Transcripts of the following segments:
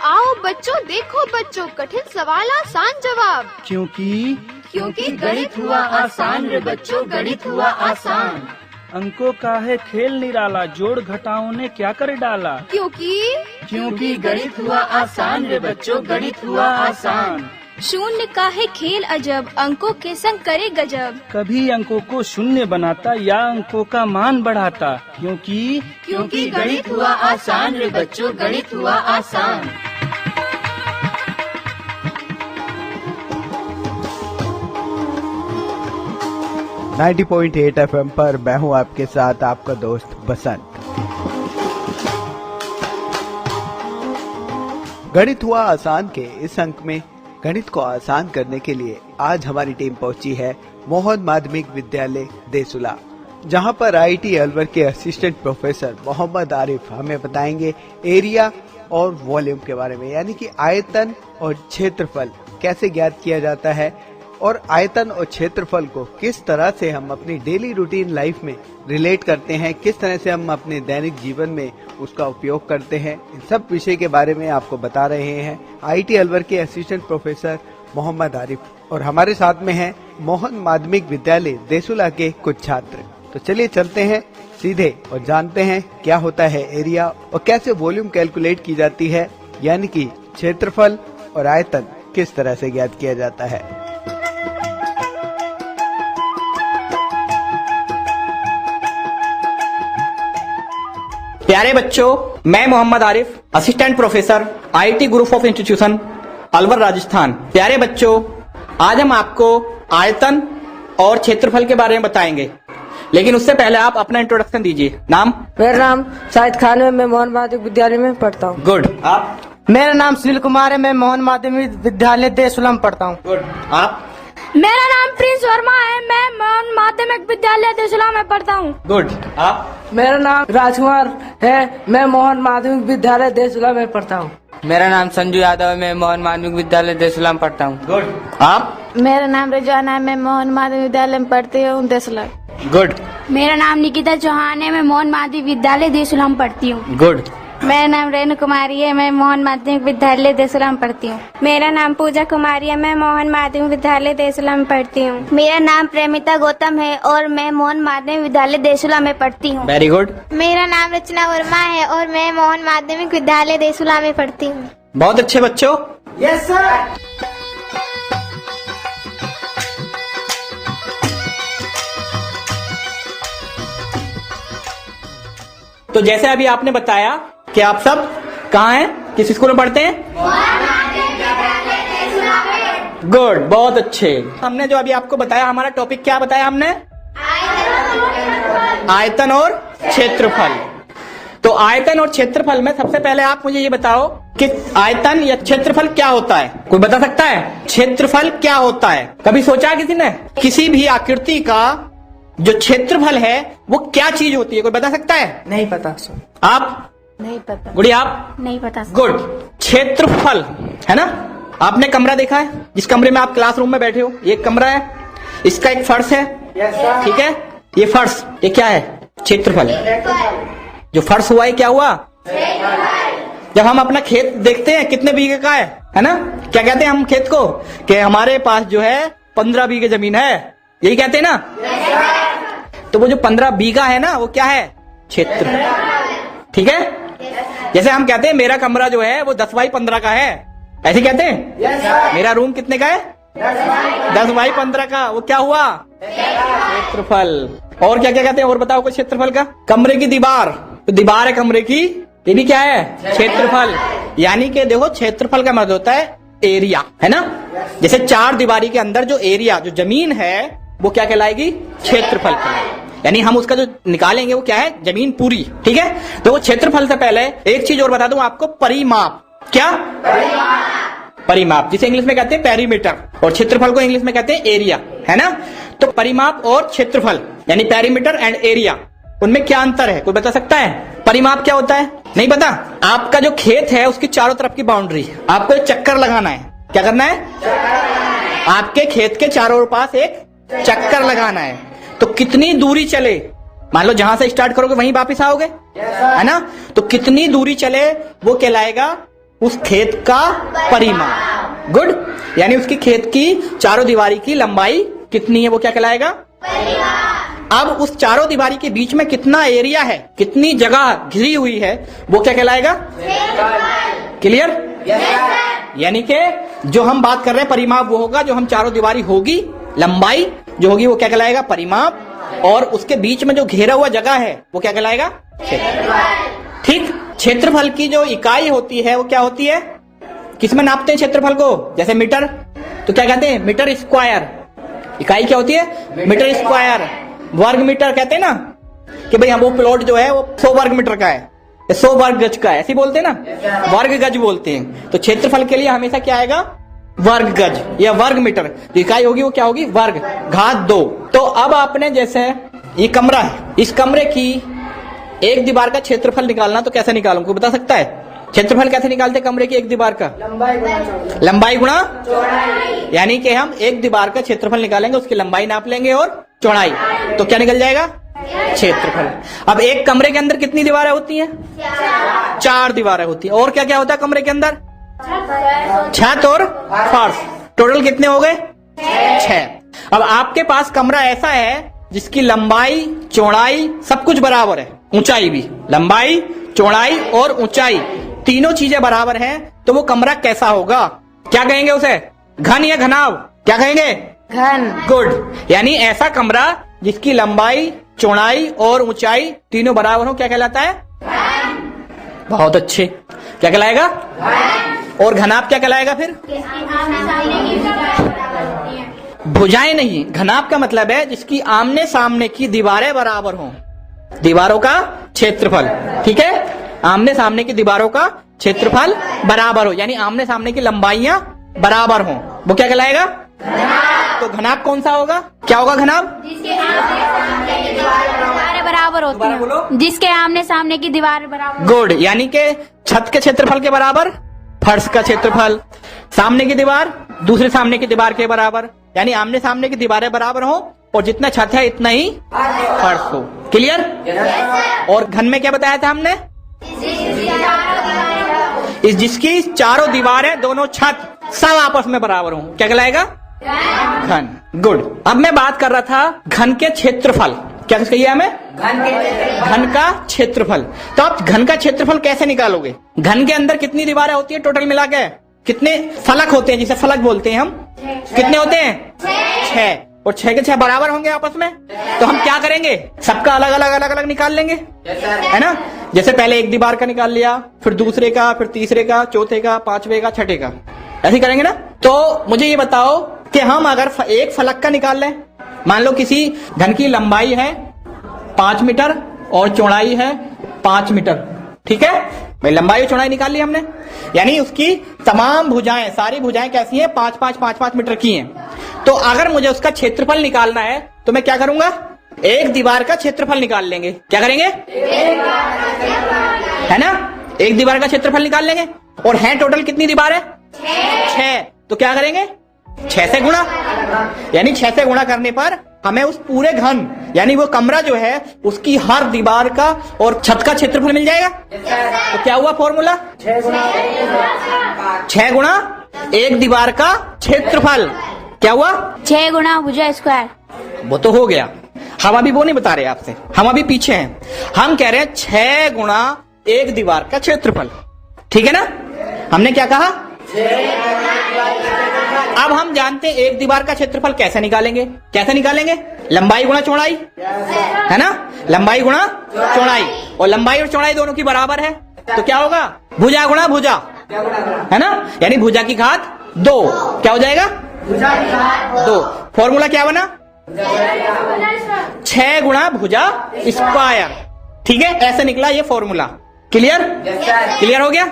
आओ बच्चों, देखो बच्चों, कठिन सवाल आसान जवाब। क्योंकि गणित हुआ आसान रे बच्चों, गणित हुआ आसान। अंकों का है खेल निराला, जोड़ घटाओं ने क्या कर डाला। क्योंकि गणित हुआ आसान रे बच्चों, गणित हुआ आसान। शून्य का है खेल अजब, अंकों के संग करे गजब। कभी अंकों को शून्य बनाता या अंकों का मान बढ़ाता। क्योंकि गणित हुआ आसान रे बच्चों, गणित हुआ आसान। नाइन्टी 90.8 FM पर मैं हूँ आपके साथ, आपका दोस्त बसंत। गणित हुआ आसान के इस अंक में गणित को आसान करने के लिए आज हमारी टीम पहुंची है मोहन माध्यमिक विद्यालय देसुला, जहां पर IIT अलवर के असिस्टेंट प्रोफेसर मोहम्मद आरिफ हमें बताएंगे एरिया और वॉल्यूम के बारे में, यानी कि आयतन और क्षेत्रफल कैसे ज्ञात किया जाता है और आयतन और क्षेत्रफल को किस तरह से हम अपनी डेली रूटीन लाइफ में रिलेट करते हैं, किस तरह से हम अपने दैनिक जीवन में उसका उपयोग करते हैं। इन सब विषय के बारे में आपको बता रहे हैं IIT अलवर के असिस्टेंट प्रोफेसर मोहम्मद आरिफ और हमारे साथ में हैं मोहन माध्यमिक विद्यालय देसुला के कुछ छात्र। तो चलिए चलते हैं सीधे और जानते हैं क्या होता है एरिया और कैसे वॉल्यूम कैलकुलेट की जाती है, यानी कि क्षेत्रफल और आयतन किस तरह से ज्ञात किया जाता है। प्यारे बच्चों, मैं Mohammad Arif, assistant professor IIT group of institution Alwar Rajasthan. प्यारे बच्चों, आज हम आपको आयतन और क्षेत्रफल के बारे में बताएंगे, लेकिन उससे पहले आप अपना इंट्रोडक्शन दीजिए। नाम? मेरा नाम शाहिद खान है, मैं मोहन माध्यमिक विद्यालय में पढ़ता हूँ। गुड। आप? मेरा नाम सुनील कुमार है, मैं मोहन माध्यमिक विद्यालय देसुला में पढ़ता हूँ। गुड। आप? मेरा नाम प्रिंस वर्मा है, मैं मोहन माध्यमिक विद्यालय देसुला में पढ़ता हूँ। गुड। आप? मेरा नाम राजकुमार है, मैं मोहन माध्यमिक विद्यालय देसुला में पढ़ता हूँ। मेरा नाम संजू यादव है, मैं मोहन माध्यमिक विद्यालय देसुला में पढ़ता हूँ। गुड। आप? मेरा नाम रिजवाना है, मैं मोहन माध्यमिक विद्यालय में पढ़ती हूँ देसुला। गुड। मेरा नाम निकिता चौहान है, मैं मोहन माध्यमिक विद्यालय देसुला में पढ़ती हूँ। गुड। मेरा नाम रेणु कुमारी है, मैं मोहन माध्यमिक विद्यालय देसुला में पढ़ती हूँ। मेरा नाम पूजा कुमारी है, मैं मोहन माध्यमिक विद्यालय देसुला में पढ़ती हूँ। मेरा नाम प्रेमिता गौतम है और मैं मोहन माध्यमिक विद्यालय देसुला में पढ़ती हूँ। Very good. मेरा नाम रचना वर्मा है और मैं मोहन माध्यमिक विद्यालय देसुला में पढ़ती हूँ। बहुत अच्छे बच्चों। Yes sir. तो जैसे अभी आपने बताया कि आप सब कहाँ हैं, किस स्कूल में पढ़ते हैं? गुड, बहुत अच्छे। हमने जो अभी आपको बताया, हमारा टॉपिक क्या बताया हमने? आयतन और क्षेत्रफल। तो आयतन और क्षेत्रफल में सबसे पहले आप मुझे ये बताओ कि आयतन या क्षेत्रफल क्या होता है? कोई बता सकता है क्षेत्रफल क्या होता है? कभी सोचा है किसी ने? किसी भी आकृति का जो क्षेत्रफल है वो क्या चीज होती है? कोई बता सकता है? नहीं पता सर। आप? नहीं पता। गुड़िया, आप? नहीं पता। गुड। क्षेत्रफल है ना, आपने कमरा देखा है, जिस कमरे में आप क्लासरूम में बैठे हो, ये कमरा है, इसका एक फर्श है, ठीक है, ये फर्श, ये क्या है? क्षेत्रफल है। जो फर्श हुआ है क्या हुआ? जब हम अपना खेत देखते हैं कितने बीघे का है ना, क्या कहते हैं हम खेत को? कि हमारे पास जो है 15 बीघे जमीन है, यही कहते हैं ना। तो वो जो 15 बीघा है ना, वो क्या है? क्षेत्र, ठीक है। जैसे हम कहते हैं मेरा कमरा जो है वो 10x15 का है, ऐसे कहते हैं। मेरा रूम कितने का है? 10x15 का, वो क्या हुआ? क्षेत्रफल। और क्या क्या कहते हैं, और बताओ कुछ क्षेत्रफल का? कमरे की दीवार, तो दीवार है कमरे की, ये भी क्या है? क्षेत्रफल। यानी कि देखो, क्षेत्रफल का मतलब होता है एरिया, है ना। जैसे 4 दीवारी के अंदर जो एरिया, जो जमीन है, वो क्या कहलाएगी? क्षेत्रफल कहलाएगी। यानी हम उसका जो निकालेंगे वो क्या है? जमीन पूरी, ठीक है। तो वो क्षेत्रफल से पहले एक चीज और बता दूं आपको, परिमाप। क्या? परिमाप, जिसे इंग्लिश में कहते हैं पेरीमीटर, और क्षेत्रफल को इंग्लिश में कहते हैं एरिया, है ना। तो परिमाप और क्षेत्रफल यानी पेरीमीटर एंड एरिया, उनमें क्या अंतर है? कोई बता सकता है? परिमाप क्या होता है? नहीं पता? आपका जो खेत है उसकी चारों तरफ की बाउंड्री, आपको एक चक्कर लगाना है। क्या करना है? आपके खेत के चारों पास एक चक्कर लगाना है। तो कितनी दूरी चले, मान लो जहां से स्टार्ट करोगे वहीं वापस आओगे, है ना। तो कितनी दूरी चले वो कहलाएगा उस खेत का परिमाप। गुड। यानी उसकी खेत की चारों दीवारी की लंबाई कितनी है वो क्या कहलाएगा? अब उस चारों दीवारी के बीच में कितना एरिया है, कितनी जगह घिरी हुई है, वो क्या कहलाएगा? क्लियर? यानी कि जो हम बात कर रहे हैं परिमाप वो होगा जो हम चारों दीवारी होगी, लंबाई जो होगी वो क्या कहलाएगा? परिमाप। और उसके बीच में जो घेरा हुआ जगह है वो क्या कहलाएगा? क्षेत्रफल। ठीक। क्षेत्रफल की जो इकाई होती है वो क्या होती है? किसमें नापते हैं क्षेत्रफल को? जैसे मीटर, तो क्या कहते हैं? Metre square. इकाई क्या होती है? Metre square. वर्ग मीटर कहते हैं ना कि भाई हम वो प्लॉट जो है वो 100 वर्ग मीटर का है, 100 वर्ग गज का है, ऐसे बोलते हैं ना, वर्ग गज बोलते हैं। तो क्षेत्रफल के लिए हमेशा क्या आएगा? वर्ग गज या वर्ग मीटर। तो इकाई होगी वो क्या होगी? वर्ग घात 2। तो अब आपने जैसे ये कमरा है, इस कमरे की एक दीवार का क्षेत्रफल निकालना, तो कैसे निकालूं? कोई बता सकता है? क्षेत्रफल कैसे निकालते कमरे की एक दीवार का? लंबाई गुणा चौड़ाई। यानी कि हम एक दीवार का क्षेत्रफल निकालेंगे, उसकी लंबाई नाप लेंगे और चौड़ाई, तो क्या निकल जाएगा? क्षेत्रफल। अब एक कमरे के अंदर कितनी दीवारें होती हैं? 4 दीवारें होती हैं। और क्या क्या होता है कमरे के अंदर? छत और फर्श। टोटल कितने हो गए? 6। अब आपके पास कमरा ऐसा है जिसकी लंबाई चौड़ाई सब कुछ बराबर है, ऊंचाई भी, लंबाई चौड़ाई और ऊंचाई तीनों चीजें बराबर हैं, तो वो कमरा कैसा होगा? क्या कहेंगे उसे? घन या घनाव? क्या कहेंगे? घन। गुड। यानी ऐसा कमरा जिसकी लंबाई चौड़ाई और ऊंचाई तीनों बराबर हो क्या कहलाता है? बहुत अच्छे। क्या कहलाएगा? और घनाभ क्या कहलाएगा फिर? भुजाएं नहीं, घनाभ का मतलब है जिसकी आमने सामने की दीवारें बराबर हों, दीवारों का क्षेत्रफल। ठीक है, आमने सामने की दीवारों का क्षेत्रफल बराबर हो, यानी आमने सामने की लंबाइयां बराबर हों, वो क्या कहलाएगा? तो घनाभ कौन सा होगा? क्या होगा घनाभ? जिसके बराबर होती है, जिसके आमने सामने की दीवार बराबर। गुड। यानी कि छत के क्षेत्रफल के बराबर फर्श का क्षेत्रफल, सामने की दीवार दूसरे सामने की दीवार के बराबर, यानी आमने सामने की दीवारें बराबर हो और जितना छत है इतना ही फर्श हो। क्लियर? और घन में क्या बताया था हमने? इस जिसकी चारों दीवारें दोनों छत सब आपस में बराबर हो, क्या कहलाएगा? घन। गुड। अब मैं बात कर रहा था घन के क्षेत्रफल। क्या कहिए हमें? घन का क्षेत्रफल। तो आप घन का क्षेत्रफल कैसे निकालोगे? घन के अंदर कितनी दीवारें होती है टोटल मिला के? कितने फलक होते हैं जिसे फलक बोलते हैं हम? कितने होते हैं? 6। और 6 के 6 बराबर होंगे आपस में, तो हम क्या करेंगे? सबका अलग अलग निकाल लेंगे, है ना? जैसे पहले एक दीवार का निकाल लिया, फिर दूसरे का, फिर तीसरे का, चौथे का, पांचवे का, छठे का, ऐसे करेंगे ना? तो मुझे ये बताओ कि हम अगर एक फलक का निकाल लें, मान लो किसी घन की लंबाई है 5 मीटर और चौड़ाई है 5 मीटर, ठीक है भाई, लंबाई और चौड़ाई निकाल ली हमने, यानी उसकी तमाम भुजाएं, सारी भुजाएं कैसी हैं? 5-5 मीटर की हैं। तो अगर मुझे उसका क्षेत्रफल निकालना है तो मैं क्या करूंगा? एक दीवार का क्षेत्रफल निकाल लेंगे। क्या करेंगे? है ना, एक दीवार का क्षेत्रफल निकाल लेंगे। और है टोटल कितनी दीवार है? 6। तो क्या करेंगे? 6 से गुणा, यानी 6 से गुणा करने पर हमें उस पूरे घन, यानी वो कमरा जो है उसकी हर दीवार का और छत का क्षेत्रफल मिल जाएगा। तो क्या हुआ फॉर्मूला? 6 गुणा एक दीवार का क्षेत्रफल। क्या हुआ? 6 गुणा भुजा स्क्वायर। वो तो हो गया, हम अभी वो नहीं बता रहे आपसे, हम अभी पीछे हैं। हम कह रहे हैं 6 गुणा एक दीवार का क्षेत्रफल, ठीक है ना? हमने क्या कहा? अब हम जानते हैं एक दीवार का क्षेत्रफल कैसे निकालेंगे? कैसे निकालेंगे? लंबाई गुणा चौड़ाई, है ना? लंबाई गुणा चौड़ाई, और लंबाई और चौड़ाई दोनों की बराबर है, तो क्या होगा? भुजा गुणा भुजा, है ना? यानी भुजा की घात 2। क्या हो जाएगा? 2। फॉर्मूला क्या बना? 6 गुणा भुजा स्क्वायर। ठीक है, ऐसे निकला ये फॉर्मूला। क्लियर? क्लियर हो गया?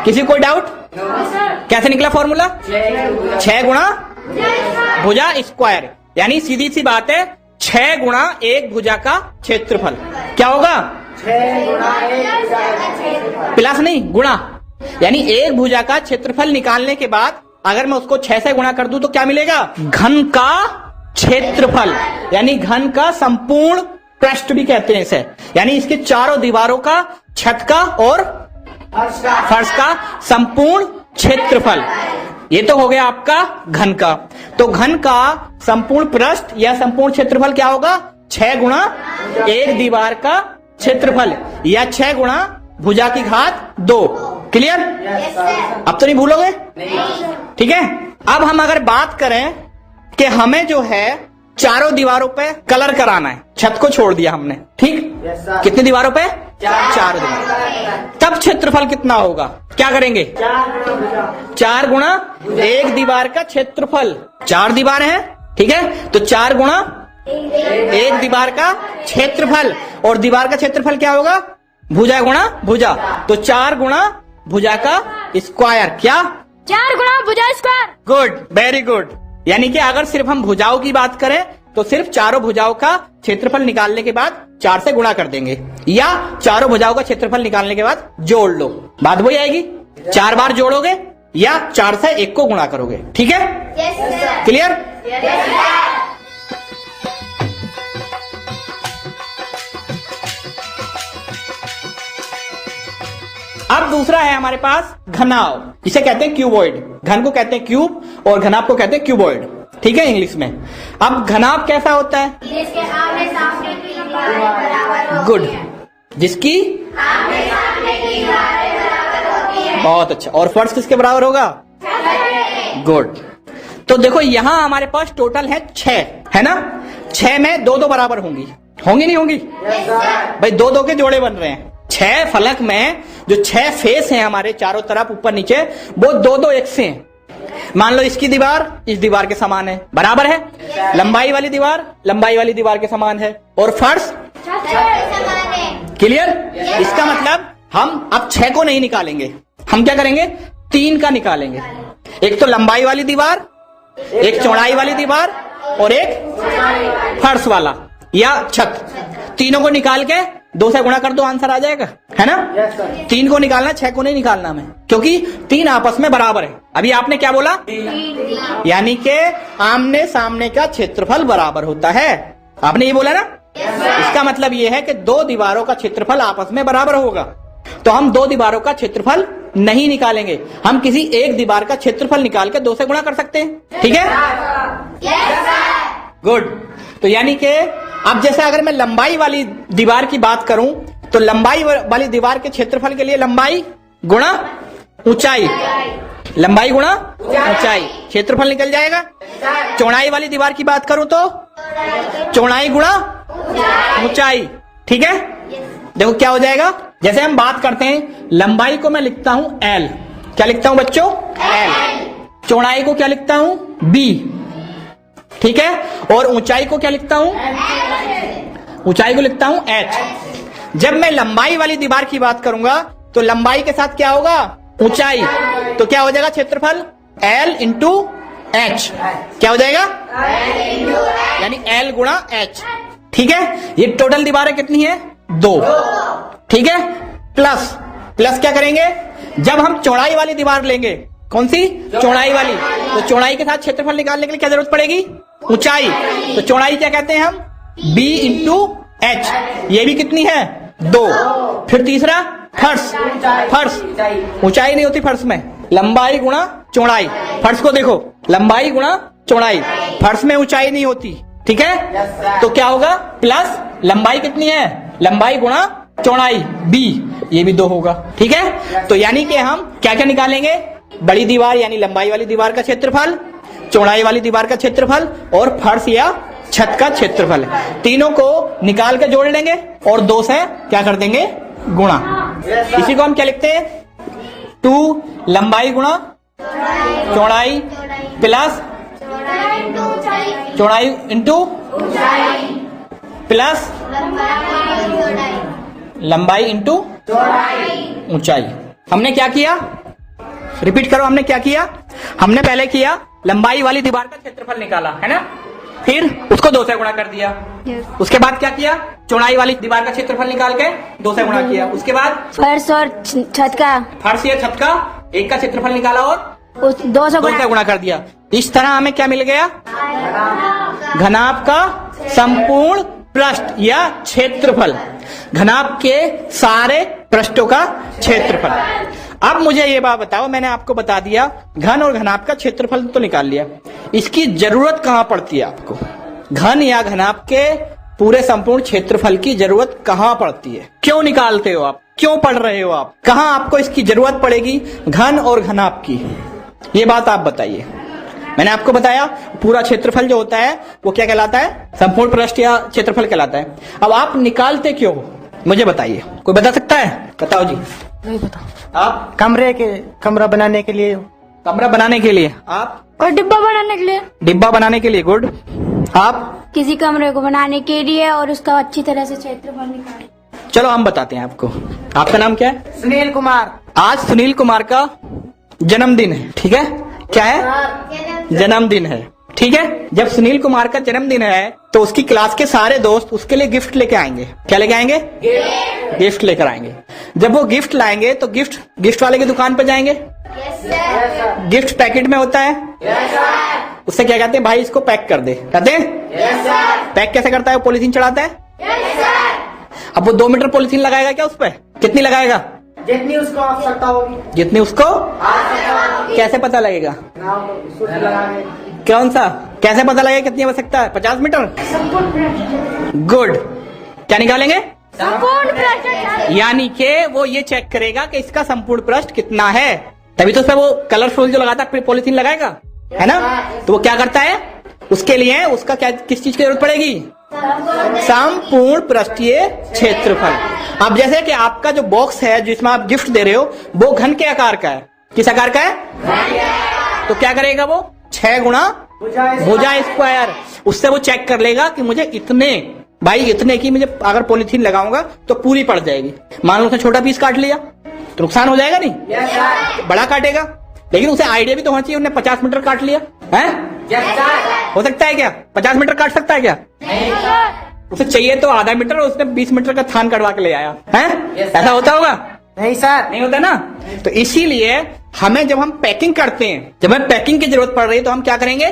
किसी कोई डाउट? कैसे निकला फॉर्मूला? 6 गुणा भुजा स्क्वायर, यानी सीधी सी बात है 6 गुणा एक भुजा का क्षेत्रफल। क्या होगा? प्लस नहीं, गुणा, यानी एक भुजा का क्षेत्रफल निकालने के बाद अगर मैं उसको 6 से गुणा कर दूं तो क्या मिलेगा? घन का क्षेत्रफल, यानी घन का संपूर्ण पृष्ठ भी कहते हैं इसे, यानी इसके चारों दीवारों का, छत का और फर्श का संपूर्ण क्षेत्रफल। ये तो हो गया आपका घन का। तो घन का संपूर्ण पृष्ठ या संपूर्ण क्षेत्रफल क्या होगा? 6 गुणा एक दीवार का क्षेत्रफल या 6 गुणा भुजा की घात 2। क्लियर? अब तो नहीं भूलोगे? ठीक है। अब हम अगर बात करें कि हमें जो है चारों दीवारों पे कलर कराना है, छत को छोड़ दिया हमने, ठीक? कितनी दीवारों पे? 4 दीवार। तब क्षेत्रफल कितना होगा? क्या करेंगे? 4 गुणा एक दीवार का क्षेत्रफल। 4 दीवार है, ठीक है, तो 4 गुणा एक दीवार का क्षेत्रफल। और दीवार का क्षेत्रफल क्या होगा? भुजा गुणा भुजा। तो 4 गुणा भुजा का स्क्वायर। क्या? 4 गुणा भुजा स्क्वायर। Good, very good. यानी कि अगर सिर्फ हम भुजाओं की बात करें तो सिर्फ चारों भुजाओं का क्षेत्रफल निकालने के बाद 4 से गुणा कर देंगे, या चारों भुजाओं का क्षेत्रफल निकालने के बाद जोड़ लो। बात वही आएगी, 4 बार जोड़ोगे या 4 से 1 को गुणा करोगे। ठीक है? क्लियर? अब दूसरा है हमारे पास घनाभ, जिसे कहते हैं क्यूबॉइड। घन को कहते हैं क्यूब और घनाभ को कहते हैं क्यूबॉइड। ठीक है इंग्लिश में। अब घनाभ कैसा होता है? जिसके आमने सामने की दीवारें बराबर होती गुड, हैं। जिसकी आमने सामने की दीवारें बराबर होती हैं। बहुत अच्छा। और फर्श किसके बराबर होगा? गुड। तो देखो यहां हमारे पास टोटल है 6, है ना? 6 में 2-2 बराबर होंगी, होंगी नहीं होंगी? भाई 2-2 के जोड़े बन रहे हैं। 6 फलक में जो 6 फेस हैं हमारे चारों तरफ ऊपर नीचे, वो 2-2 एक से हैं। मान लो इसकी दीवार इस दीवार के समान है, बराबर है। लंबाई वाली दीवार लंबाई वाली दीवार के समान है, और फर्श क्लियर? इसका मतलब हम अब 6 को नहीं निकालेंगे, हम क्या करेंगे? 3 का निकालेंगे। एक तो लंबाई वाली दीवार, एक चौड़ाई वाली दीवार और एक फर्श वाला या छत। तीनों को निकाल के 2 से गुणा कर दो, आंसर आ जाएगा, है ना? 3 को निकालना, 6 को नहीं निकालना हमें, क्योंकि 3 आपस में बराबर है। अभी आपने क्या बोला? यानी कि आमने सामने का क्षेत्रफल बराबर होता है। आपने ये बोला ना? इसका मतलब ये है कि 2 दीवारों का क्षेत्रफल आपस में बराबर होगा। तो हम 2 दीवारों का क्षेत्रफल नहीं निकालेंगे, हम किसी एक दीवार का क्षेत्रफल निकाल के 2 से गुणा कर सकते हैं। ठीक है? गुड। तो यानी कि अब जैसे अगर मैं लंबाई वाली दीवार की बात करूं तो लंबाई वाली दीवार के क्षेत्रफल के लिए लंबाई गुणा ऊंचाई, लंबाई गुणा ऊंचाई, क्षेत्रफल निकल जाएगा। चौड़ाई वाली दीवार की बात करूं तो चौड़ाई गुणा ऊंचाई। ठीक है? देखो क्या हो जाएगा। जैसे हम बात करते हैं, लंबाई को मैं लिखता हूं L। क्या लिखता हूं बच्चों? L। चौड़ाई को क्या लिखता हूं? B। ठीक है? और ऊंचाई को क्या लिखता हूं? ऊंचाई को लिखता हूं H। जब मैं लंबाई वाली दीवार की बात करूंगा तो लंबाई के साथ क्या होगा? ऊंचाई। तो क्या हो जाएगा क्षेत्रफल? L into H। क्या हो जाएगा? यानी L गुणा H। ठीक है? ये टोटल दीवारें कितनी है? 2। ठीक है? प्लस प्लस क्या करेंगे? जब हम चौड़ाई वाली दीवार लेंगे, कौन सी? चौड़ाई वाली, तो चौड़ाई के साथ क्षेत्रफल निकालने के लिए क्या जरूरत पड़ेगी? ऊंचाई। तो चौड़ाई क्या कहते हैं हम? B into H। ये भी कितनी है? 2। फिर तीसरा फर्श। फर्श ऊंचाई नहीं होती फर्श में, लंबाई गुणा चौड़ाई। फर्श को देखो, लंबाई गुणा चौड़ाई, फर्श में ऊंचाई नहीं होती। ठीक है? तो क्या होगा? प्लस लंबाई कितनी है? लंबाई गुणा चौड़ाई B, ये भी 2 होगा। ठीक है? तो यानी कि हम क्या क्या निकालेंगे? बड़ी दीवार यानी लंबाई वाली दीवार का क्षेत्रफल, चौड़ाई वाली दीवार का क्षेत्रफल और फर्श या छत का क्षेत्रफल। तीनों को निकाल के जोड़ लेंगे और 2 से क्या कर देंगे? गुणा। इसी को हम क्या लिखते हैं? 2 लंबाई गुणा चौड़ाई प्लस चौड़ाई इंटू प्लस लंबाई इंटू ऊंचाई। हमने क्या किया? रिपीट करो, हमने क्या किया? हमने पहले किया लंबाई वाली दीवार का क्षेत्रफल निकाला, है ना? फिर उसको 2 से गुणा कर दिया। उसके बाद क्या किया? चौड़ाई वाली दीवार का क्षेत्रफल निकाल के 2 से गुणा किया। उसके बाद फर्श और छत का, फर्श या छत का एक का क्षेत्रफल निकाला और 2 से गुणा कर दिया। इस तरह हमें क्या मिल गया? घनाभ का संपूर्ण पृष्ठ या क्षेत्रफल, घनाभ के सारे पृष्ठों का क्षेत्रफल। अब मुझे ये बात बताओ, मैंने आपको बता दिया घन और घनाभ का क्षेत्रफल तो निकाल लिया, इसकी जरूरत कहां पड़ती है आपको? घन या घनाभ के पूरे संपूर्ण क्षेत्रफल की जरूरत कहां पड़ती है? क्यों निकालते हो आप? क्यों पढ़ रहे हो आप? कहां आपको इसकी जरूरत पड़ेगी घन और घनाभ की? ये बात आप बताइए। मैंने आपको बताया पूरा क्षेत्रफल जो होता है वो क्या कहलाता है? संपूर्ण पृष्ठ या क्षेत्रफल कहलाता है। अब आप निकालते क्यों हो मुझे बताइए, कोई बता सकता है? बताओ जी। नहीं पता। आप? कमरा बनाने के लिए। कमरा बनाने के लिए। आप? और डिब्बा बनाने के लिए। डिब्बा बनाने के लिए, गुड। आप? किसी कमरे को बनाने के लिए और उसका अच्छी तरह से क्षेत्रफल निकाले। चलो हम बताते हैं आपको। आपका नाम क्या है? सुनील कुमार। आज सुनील कुमार का जन्मदिन है, ठीक है? क्या है? जन्मदिन है, ठीक है? जब सुनील कुमार का जन्मदिन है तो उसकी क्लास के सारे दोस्त उसके लिए गिफ्ट लेके आएंगे। क्या लेके आएंगे? गिफ्ट लेकर आएंगे। जब वो गिफ्ट लाएंगे तो गिफ्ट वाले की दुकान पर जाएंगे। गिफ्ट पैकेट में होता है। उससे क्या कहते हैं? भाई इसको पैक कर दे, कहते हैं। पैक कैसे करता है? वो पॉलिथीन चढ़ाता है। अब वो 2 मीटर पॉलिथीन लगाएगा क्या उस पर? कितनी लगाएगा? जितनी उसको आवश्यकता होगी। जितनी उसको कैसे पता लगेगा? कौन सा? कैसे पता लगेगा कितनी आवश्यकता है? 50 मीटर। गुड। क्या निकालेंगे? संपूर्ण पृष्ठ। यानी कि वो ये चेक करेगा कि इसका संपूर्ण पृष्ठ कितना है, तभी तो उसमें वो कलरफुल जो लगाता है पॉलिथीन लगाएगा, है ना? तो वो क्या करता है? उसके लिए उसका क्या, किस चीज की जरूरत पड़ेगी? संपूर्ण पृष्ठीय क्षेत्रफल। अब जैसे कि आपका जो बॉक्स है जिसमें आप गिफ्ट दे रहे हो वो घन के आकार का है। किस आकार का है? तो क्या करेगा वो? 6 गुणा भुजा स्क्वायर। उससे वो चेक कर लेगा कि मुझे इतने की मुझे अगर पॉलिथीन लगाऊंगा तो पूरी पड़ जाएगी। मान लो उसने छोटा पीस काट लिया तो नुकसान हो जाएगा नहीं? बड़ा काटेगा। लेकिन उसे आइडिया भी तो होना चाहिए, उसने 50 मीटर काट लिया है। हो सकता है क्या? 50 मीटर काट सकता है क्या? उसे चाहिए तो आधा मीटर और उसने 20 मीटर का थान कटवा के ले आया है। ऐसा होता होगा? नहीं सर। नहीं होता ना। तो इसीलिए हमें जब हम पैकिंग करते हैं, जब हमें पैकिंग की जरूरत पड़ रही है तो हम क्या करेंगे?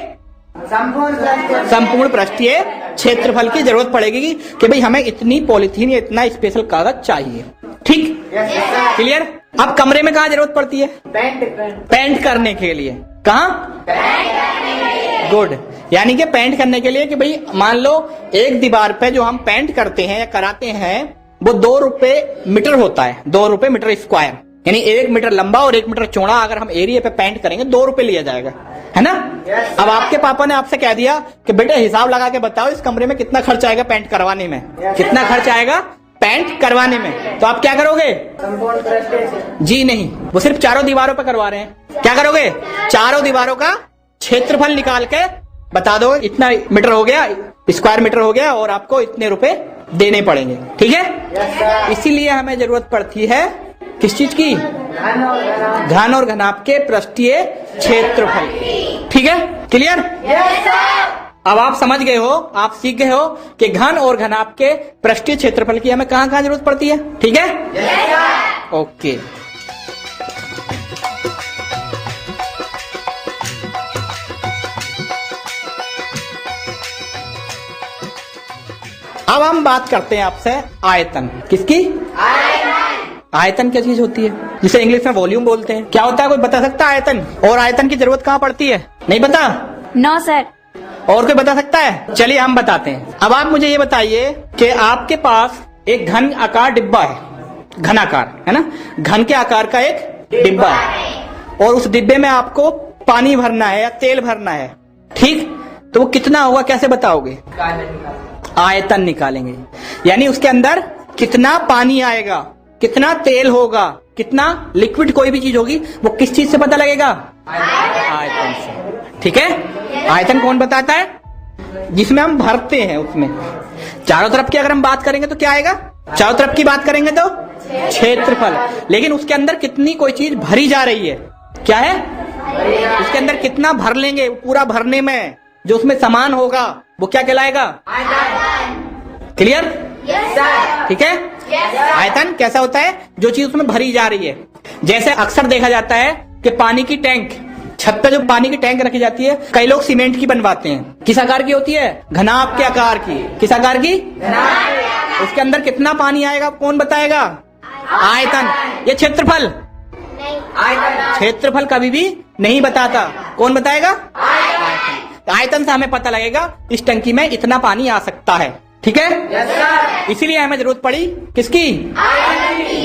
संपूर्ण पृष्ठीय क्षेत्रफल की जरूरत पड़ेगी कि भाई हमें इतनी पॉलिथीन या इतना स्पेशल कागज चाहिए। ठीक? क्लियर? अब कमरे में कहाँ जरूरत पड़ती है? पेंट करने के लिए। कहाँ? गुड। यानी कि पेंट करने के लिए कि भाई मान लो एक दीवार पे जो हम पेंट करते हैं या कराते हैं वो 2 रुपए मीटर होता है। 2 रुपए मीटर स्क्वायर, यानी 1 मीटर लंबा और 1 मीटर चौड़ा अगर हम एरिया पे पेंट करेंगे 2 रुपए लिया जाएगा, है ना? अब आपके पापा ने आपसे कह दिया कि बेटे हिसाब लगा के बताओ इस कमरे में कितना खर्च आएगा पेंट करवाने में, कितना खर्च आएगा पेंट करवाने में। तो आप क्या करोगे? जी नहीं, वो सिर्फ 4 दीवारों पे करवा रहे हैं। क्या करोगे? 4 दीवारों का क्षेत्रफल निकाल के बता दो इतना मीटर हो गया, स्क्वायर मीटर हो गया और आपको इतने रुपए देने पड़ेंगे। ठीक है? इसीलिए हमें जरूरत पड़ती है किस चीज की? घन और घनाभ के पृष्ठीय क्षेत्रफल। ठीक है? क्लियर? अब आप समझ गए हो, आप सीख गए हो कि घन और घनाभ के पृष्ठीय क्षेत्रफल की हमें कहां कहां जरूरत पड़ती है। ठीक है? ओके। अब हम बात करते हैं आपसे आयतन। किसकी? आयतन क्या चीज होती है? जिसे इंग्लिश में वॉल्यूम बोलते हैं। क्या होता है? कोई बता सकता है आयतन? और आयतन की जरूरत कहाँ पड़ती है? नहीं पता? No sir. और कोई बता सकता है? चलिए हम बताते हैं। अब आप मुझे ये बताइए कि आपके पास एक घन आकार डिब्बा है, घन आकार है ना, घन के आकार का एक डिब्बा है और उस डिब्बे में आपको पानी भरना है या तेल भरना है। ठीक? तो वो कितना होगा कैसे बताओगे? आयतन निकालेंगे। यानी उसके अंदर कितना पानी आएगा, कितना तेल होगा, कितना लिक्विड कोई भी चीज होगी, वो किस चीज से पता लगेगा? आयतन से। ठीक है? आयतन कौन बताता है? जिसमें हम भरते हैं उसमें। चारों तरफ की अगर हम बात करेंगे तो क्या आएगा? चारों तरफ की बात करेंगे तो क्षेत्रफल। लेकिन उसके अंदर कितनी कोई चीज भरी जा रही है, क्या है? उसके अंदर कितना भर लेंगे, पूरा भरने में जो उसमें सामान होगा वो क्या कहलाएगा? क्लियर? ठीक है? आयतन कैसा होता है? जो चीज उसमें भरी जा रही है। जैसे अक्सर देखा जाता है कि पानी की टैंक छत पे जो पानी की टैंक रखी जाती है, कई लोग सीमेंट की बनवाते हैं। किस आकार की होती है? घनाभ के आकार की। किस आकार की? उसके अंदर कितना पानी आएगा कौन बताएगा? आयतन। ये क्षेत्रफल? क्षेत्रफल कभी भी नहीं बताता। कौन बताएगा? आयतन। आयतन से हमें पता लगेगा इस टंकी में इतना पानी आ सकता है। ठीक है, इसीलिए हमें जरूरत पड़ी किसकी?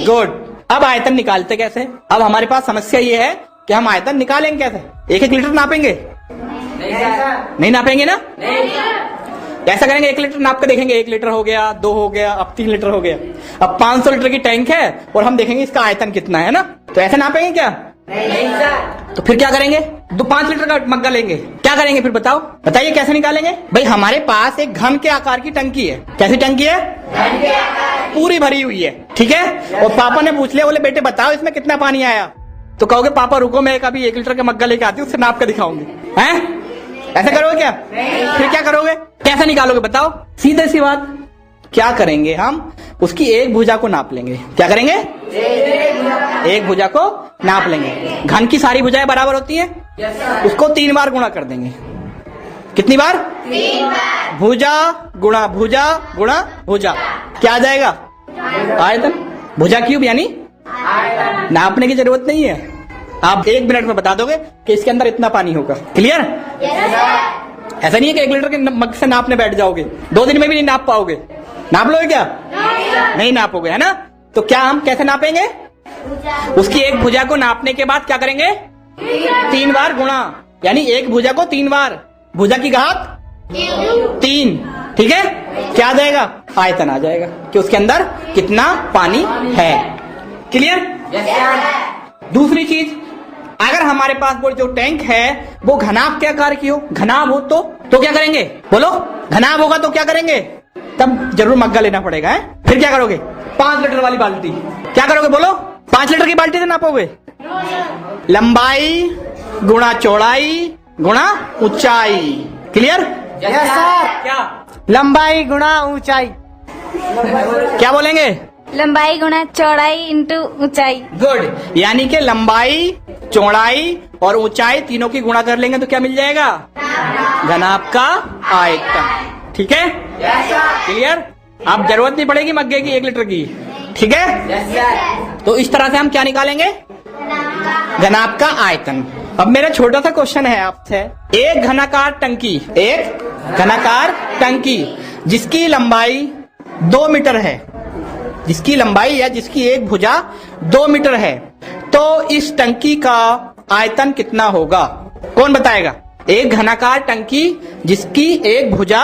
गुड। अब आयतन निकालते कैसे? अब हमारे पास समस्या ये है कि हम आयतन निकालेंगे कैसे? 1-1 लीटर नापेंगे? नहीं नापेंगे ना? ऐसा करेंगे, 1 लीटर नाप के देखेंगे, 1 लीटर हो गया, 2 हो गया, अब 3 लीटर हो गया। अब 500 लीटर की टैंक है और हम देखेंगे इसका आयतन कितना है ना, तो ऐसे नापेंगे क्या? नहीं सर। तो फिर क्या करेंगे? 5 लीटर का मग्गा लेंगे। क्या करेंगे फिर बताओ? बताइए कैसे निकालेंगे? भाई हमारे पास एक घन के आकार की टंकी है। कैसी टंकी है? पूरी भरी हुई है। ठीक है, और पापा ने पूछ लिया, बोले बेटे बताओ इसमें कितना पानी आया, तो कहोगे पापा रुको मैं अभी 1 लीटर का मग्गा लेके आती हूँ, उससे नाप के दिखाऊंगी। हैं? ऐसा करोगे क्या? फिर क्या करोगे? कैसे निकालोगे बताओ? सीधे सी बात, क्या करेंगे हम? उसकी एक भुजा को नाप लेंगे। क्या करेंगे? एक भुजा को नाप लेंगे। घन की सारी भुजाएं बराबर होती हैं, उसको 3 बार गुणा कर देंगे। कितनी बार? 3 बार। भुजा गुणा भुजा गुणा भुजा, क्या आ जाएगा? आयतन। भुजा क्यूब यानी नापने की जरूरत नहीं है, आप 1 मिनट में बता दोगे कि इसके अंदर इतना पानी होगा। क्लियर? ऐसा नहीं है कि 1 लीटर के मग से नापने बैठ जाओगे, 2 दिन में भी नहीं नाप पाओगे। नाप लोगे क्या? नहीं नापोगे, है ना? तो क्या हम कैसे नापेंगे? उसकी एक भुजा को नापने के बाद क्या करेंगे? 3 बार गुणा, यानी एक भुजा को 3 बार, भुजा की घात 3। ठीक है, क्या आ जाएगा? आयतन आ जाएगा कि उसके अंदर कितना पानी है। क्लियर? दूसरी चीज, अगर हमारे पास वो जो टैंक है वो घनाभ के आकार की हो, घनाभ हो तो क्या करेंगे? बोलो, घनाभ होगा तो क्या करेंगे? तब जरूर मग्गा लेना पड़ेगा। है? फिर क्या करोगे? 5 लीटर वाली बाल्टी। क्या करोगे बोलो? 5 लीटर की बाल्टी से नापोगे? लंबाई गुणा चौड़ाई गुणा ऊंचाई। क्लियर? Yes sir. क्या? लंबाई गुणा ऊंचाई। क्या बोलेंगे? लंबाई गुणा चौड़ाई इंटू ऊंचाई। गुड। यानी कि लंबाई, चौड़ाई और ऊंचाई तीनों की गुणा कर लेंगे तो क्या मिल जाएगा? घनाभ का आयतन। ठीक है? क्लियर? अब जरूरत नहीं पड़ेगी मग्गे की 1 लीटर की। ठीक है? तो इस तरह से हम क्या निकालेंगे? घनाभ का आयतन। अब मेरा छोटा सा क्वेश्चन है आपसे, एक घनाकार टंकी जिसकी लंबाई 2 मीटर है, जिसकी लंबाई या जिसकी एक भुजा 2 मीटर है, तो इस टंकी का आयतन कितना होगा? कौन बताएगा? एक घनाकार टंकी जिसकी एक भुजा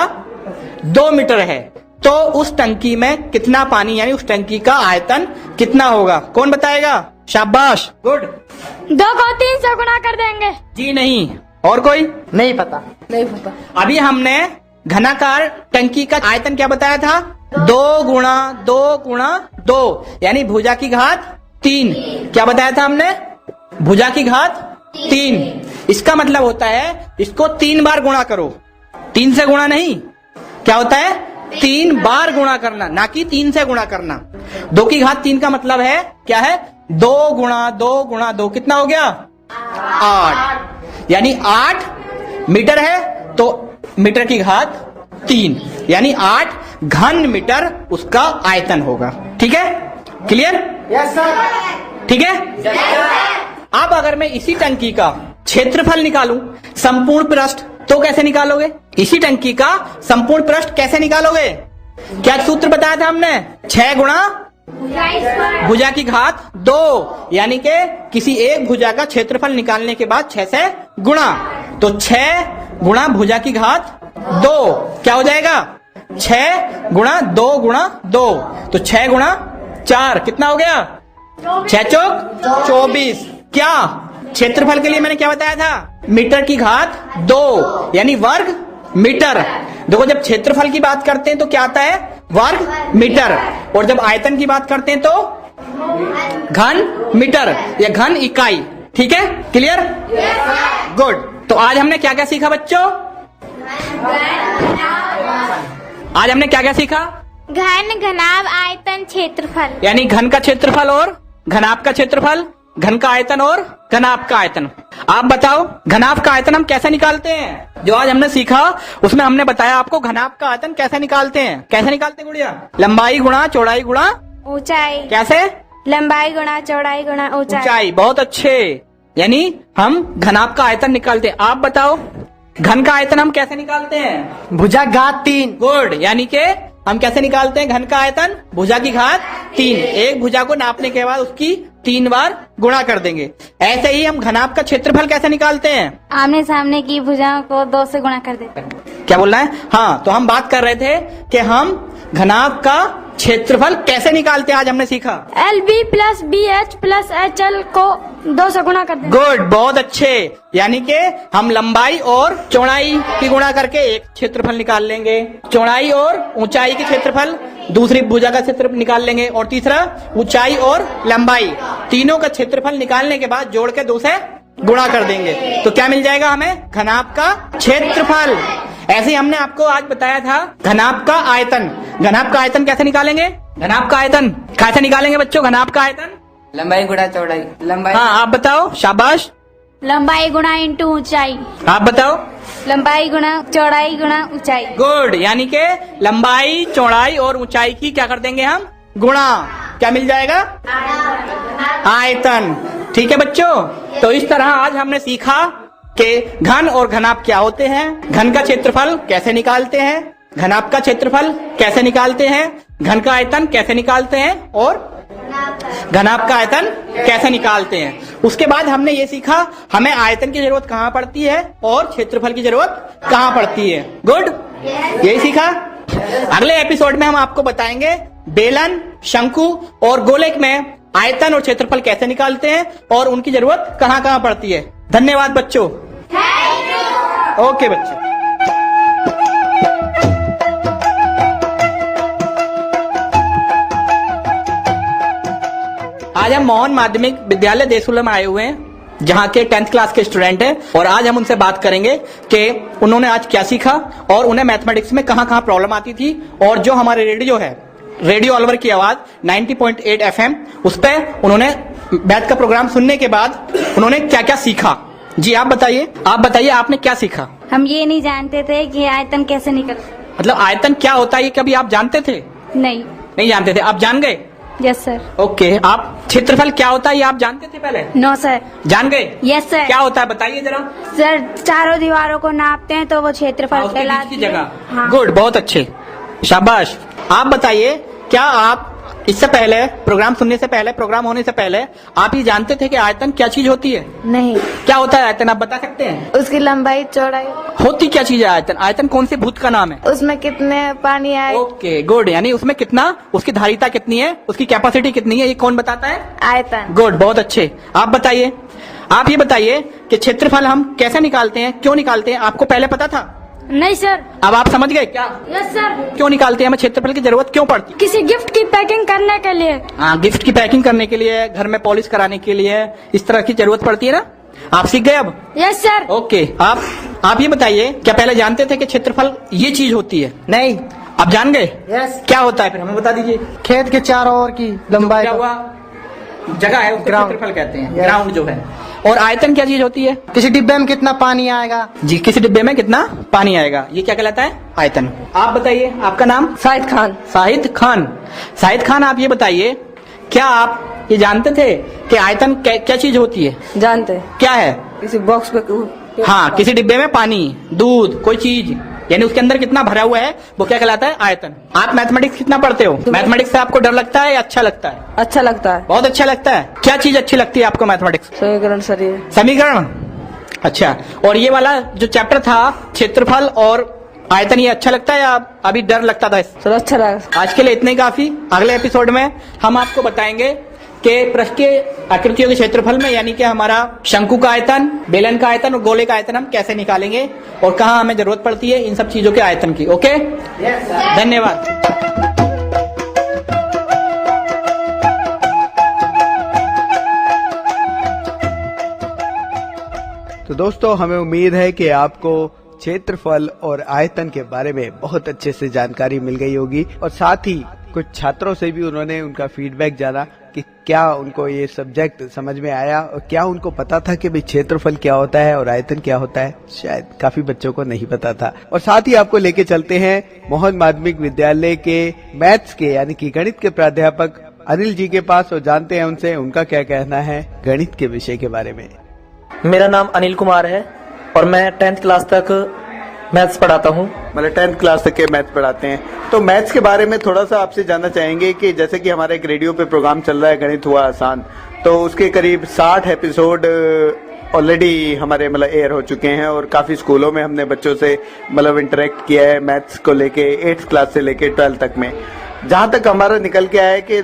2 मीटर है, तो उस टंकी में कितना पानी, यानी उस टंकी का आयतन कितना होगा? कौन बताएगा? शाबाश, गुड। 2 को 3 से गुणा कर देंगे। जी नहीं। और कोई? नहीं पता। नहीं पता। अभी हमने घनाकार टंकी का आयतन क्या बताया था? 2 गुणा 2 गुणा 2, यानी भुजा की घात 3। क्या बताया था हमने? भुजा की घात 3। इसका मतलब होता है इसको 3 बार गुणा करो। 3 से गुणा नहीं, क्या होता है? 3 बार गुणा करना, ना कि 3 से गुणा करना। 2 की घात 3 का मतलब है क्या है? 2 गुणा 2 गुणा 2, कितना हो गया? 8। यानी 8 मीटर है तो मीटर की घात 3, यानी 8 घन मीटर उसका आयतन होगा। ठीक है? क्लियर? Yes sir. ठीक है? अब अगर मैं इसी टंकी का क्षेत्रफल निकालूं, संपूर्ण पृष्ठ, तो कैसे निकालोगे? इसी टंकी का संपूर्ण पृष्ठ कैसे निकालोगे? क्या सूत्र बताया था हमने? 6 गुणा भुजा की घात 2, यानी कि किसी एक भुजा का क्षेत्रफल निकालने के बाद 6 से गुणा, तो 6 गुणा भुजा की घात 2 क्या हो जाएगा? 6 गुणा 2 गुणा 2, तो 6 गुणा 4 कितना हो गया? 6 चौक 24। क्या क्षेत्रफल के लिए मैंने क्या बताया था? मीटर की घात 2, यानी वर्ग मीटर। देखो जब क्षेत्रफल की बात करते हैं तो क्या आता है? वर्ग मीटर, और जब आयतन की बात करते हैं तो घन मीटर या घन इकाई। ठीक है? क्लियर? गुड। तो आज हमने क्या क्या सीखा बच्चों? आज हमने क्या क्या सीखा? घन, घनाभ, आयतन, क्षेत्रफल। यानी घन का क्षेत्रफल और घनाभ का क्षेत्रफल घन का आयतन और घनाभ का आयतन। आप बताओ घनाभ का आयतन हम कैसे निकालते हैं? जो आज हमने सीखा उसमें हमने बताया आपको घनाभ का आयतन कैसे निकालते हैं। कैसे निकालते हैं गुड़िया? लंबाई गुणा चौड़ाई गुणा ऊंचाई। कैसे? लंबाई गुणा चौड़ाई गुणा ऊंचाई। बहुत अच्छे, यानी हम घनाभ का आयतन निकालते हैं। आप बताओ घन का आयतन हम कैसे निकालते हैं? भुजा घात 3। गुड, यानी कि हम कैसे निकालते हैं घन का आयतन? भुजा की घात 3। एक भुजा को नापने के बाद उसकी 3 बार गुणा कर देंगे। ऐसे ही हम घनाभ का क्षेत्रफल कैसे निकालते हैं? आमने सामने की भुजाओं को 2 से गुणा कर देते हैं। क्या बोलना है? हाँ, तो हम बात कर रहे थे कि हम घनाभ का क्षेत्रफल कैसे निकालते हैं, आज हमने सीखा। LB plus BH plus HL को 2 से गुणा कर दें। गुड, बहुत अच्छे, यानी कि हम लंबाई और चौड़ाई की गुणा करके एक क्षेत्रफल निकाल लेंगे, चौड़ाई और ऊंचाई के क्षेत्रफल दूसरी भुजा का क्षेत्रफल निकाल लेंगे, और तीसरा ऊंचाई और लंबाई तीनों का क्षेत्रफल निकालने के बाद जोड़ के 2 से गुणा कर देंगे। तो क्या मिल जाएगा हमें? घनाभ का क्षेत्रफल। ऐसे ही हमने आपको आज बताया था घनाभ का आयतन। घनाभ का आयतन कैसे निकालेंगे? घनाभ का आयतन कैसे निकालेंगे बच्चों? घनाभ का आयतन लंबाई गुणा चौड़ाई। लंबाई। हाँ, आप बताओ, शाबाश। लंबाई गुणा इंटू ऊंचाई। आप बताओ। लंबाई गुणा चौड़ाई गुणा ऊंचाई। गुड, यानी कि लंबाई चौड़ाई और ऊंचाई की क्या कर देंगे हम? गुणा। क्या मिल जाएगा? आयतन। ठीक है बच्चों, तो इस तरह आज हमने सीखा कि घन और घनाभ क्या होते हैं, घन का क्षेत्रफल कैसे निकालते हैं, घनाभ का क्षेत्रफल कैसे निकालते हैं, घन का आयतन कैसे निकालते हैं और घनाभ का आयतन कैसे निकालते हैं। उसके बाद हमने ये सीखा हमें आयतन की जरूरत कहाँ पड़ती है और क्षेत्रफल की जरूरत कहाँ पड़ती है। गुड, यही सीखा। अगले एपिसोड में हम आपको बताएंगे बेलन, शंकु और गोलक में आयतन और क्षेत्रफल कैसे निकालते हैं और उनकी जरूरत कहाँ कहाँ पड़ती है। धन्यवाद बच्चों। ओके बच्चों। आज हम मोहन माध्यमिक विद्यालय देसुला में आए हुए हैं, जहाँ के 10th क्लास के स्टूडेंट हैं, और आज हम उनसे बात करेंगे कि उन्होंने आज क्या सीखा और उन्हें मैथमेटिक्स में कहाँ कहाँ प्रॉब्लम आती थी, और जो हमारे रेडियो है, रेडियो अलवर की आवाज 90.8 FM, उस पर उन्होंने मैथ का प्रोग्राम सुनने के बाद उन्होंने क्या क्या सीखा। जी आप बताइए आपने क्या सीखा? हम ये नहीं जानते थे कि आयतन कैसे निकलता। मतलब आयतन क्या होता है ये कभी आप जानते थे? नहीं जानते थे, आप जान गए? Yes sir. ओके, आप क्षेत्रफल क्या होता है ये आप जानते थे पहले? No sir. जान गए? Yes sir. क्या होता है बताइए जरा। सर चारों दीवारों को नापते हैं तो वो क्षेत्रफल कहलाती है। जगह। हाँ। गुड, बहुत अच्छे, शाबाश। आप बताइए, क्या आप इससे पहले प्रोग्राम सुनने से पहले, प्रोग्राम होने से पहले आप ये जानते थे कि आयतन क्या चीज होती है? नहीं। क्या होता है आयतन, आप बता सकते हैं? उसकी लंबाई चौड़ाई। होती क्या चीज है आयतन? आयतन कौन से भूत का नाम है? उसमें कितने पानी आए। ओके गुड, यानी उसमें कितना, उसकी धारिता कितनी है, उसकी कैपेसिटी कितनी है, ये कौन बताता है? आयतन। गुड, बहुत अच्छे। आप बताइए, आप ये बताइए कि क्षेत्रफल हम कैसे निकालते हैं, क्यों निकालते हैं, आपको पहले पता था? नहीं सर। अब आप समझ गए क्या? Yes sir. क्यों निकालते हैं, हमें क्षेत्रफल की जरूरत क्यों पड़ती है? किसी गिफ्ट की पैकिंग करने के लिए। हाँ, गिफ्ट की पैकिंग करने के लिए, घर में पॉलिश कराने के लिए, इस तरह की जरूरत पड़ती है ना। आप सीख गए अब? Yes sir. ओके, आप ये बताइए, क्या पहले जानते थे कि क्षेत्रफल ये चीज होती है? नहीं। आप जान गए? यस। क्या होता है फिर हमें बता दीजिए। खेत के चारों ओर की लंबाई क्या हुआ जगह है उसको क्षेत्रफल कहते हैं, ग्राउंड जो है। और आयतन क्या चीज होती है? किसी डिब्बे में कितना पानी आएगा। जी, किसी डिब्बे में कितना पानी आएगा, ये क्या कहलाता है? आयतन। आप बताइए, आपका नाम? शाहिद खान। शाहिद खान। शाहिद खान, आप ये बताइए, क्या आप ये जानते थे कि आयतन क्या चीज होती है? जानते। क्या है? किसी बॉक्स पे। हाँ, किसी डिब्बे में पानी, दूध, कोई चीज, यानी उसके अंदर कितना भरा हुआ है वो क्या कहलाता है? आयतन। आप मैथमेटिक्स कितना पढ़ते हो? मैथमेटिक्स से आपको डर लगता है या अच्छा लगता है? अच्छा लगता है। बहुत अच्छा लगता है। क्या चीज अच्छी लगती है आपको मैथमेटिक्स? समीकरण सर। ये समीकरण। अच्छा, और ये वाला जो चैप्टर था क्षेत्रफल और आयतन, ये अच्छा लगता है या अभी डर लगता था? सर अच्छा लगा। आज के लिए इतने ही काफी। अगले एपिसोड में हम आपको बताएंगे कि पृष्ठीय आकृतियों के क्षेत्रफल में, यानी कि हमारा शंकु का आयतन, बेलन का आयतन और गोले का आयतन हम कैसे निकालेंगे और कहाँ हमें जरूरत पड़ती है इन सब चीजों के आयतन की। ओके, धन्यवाद। तो दोस्तों, हमें उम्मीद है कि आपको क्षेत्रफल और आयतन के बारे में बहुत अच्छे से जानकारी मिल गई होगी, और साथ ही कुछ छात्रों से भी उन्होंने उनका फीडबैक जाना कि क्या उनको ये सब्जेक्ट समझ में आया और क्या उनको पता था कि भाई क्षेत्रफल क्या होता है और आयतन क्या होता है? शायद काफी बच्चों को नहीं पता था। और साथ ही आपको लेके चलते हैं मोहन माध्यमिक विद्यालय के मैथ्स के यानी कि गणित के प्राध्यापक अनिल जी के पास और जानते हैं उनसे उनका क्या कहना है गणित के विषय के बारे में। मेरा नाम अनिल कुमार है और मैं 10th क्लास तक मैथ्स पढ़ाता हूँ। मतलब 10th क्लास तक के मैथ्स पढ़ाते हैं। तो मैथ्स के बारे में थोड़ा सा आपसे जानना चाहेंगे कि जैसे कि हमारा एक रेडियो पे प्रोग्राम चल रहा है गणित हुआ आसान, तो उसके करीब 60 एपिसोड ऑलरेडी हमारे मतलब एयर हो चुके हैं और काफी स्कूलों में हमने बच्चों से मतलब इंटरेक्ट किया है मैथ्स को लेके 8th क्लास से लेके 12th तक में। जहां तक हमारा निकल के आया है कि